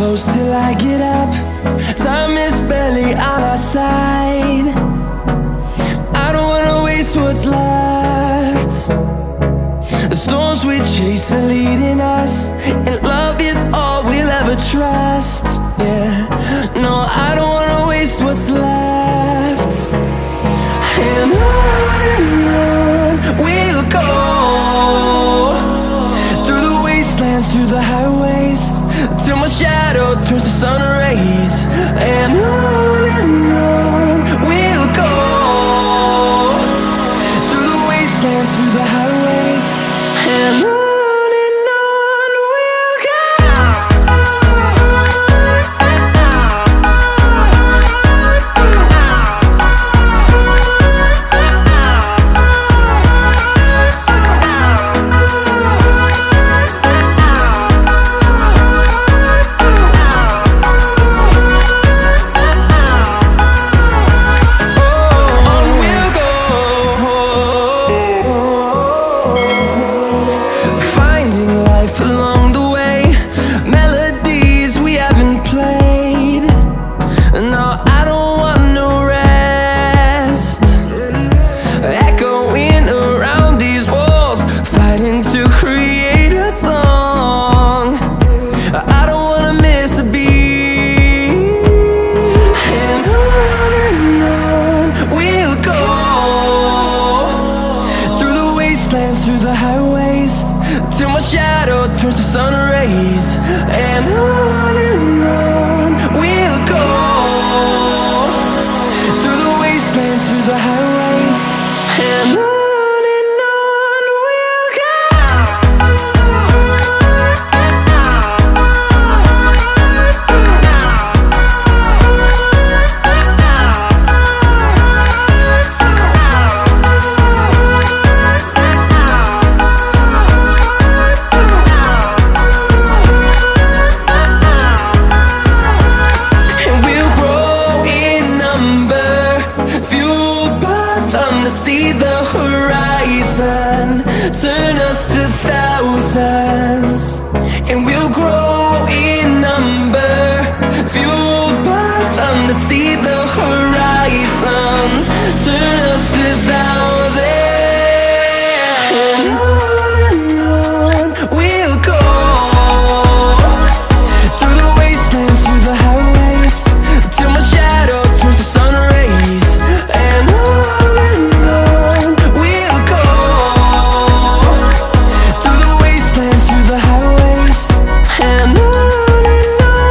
close till I get up. Time is barely on our side. I don't wanna waste what's left. The storms we chase are leading us, and love is all we'll ever trust. Yeah, no, I don't wanna waste what's left. And on we'll go, through the wastelands, through the highways, till my shadow turns to sun rays. And on we'll go, through the wastelands, through the highways, and on. Through the highways, till my shadow turns to sun rays. And on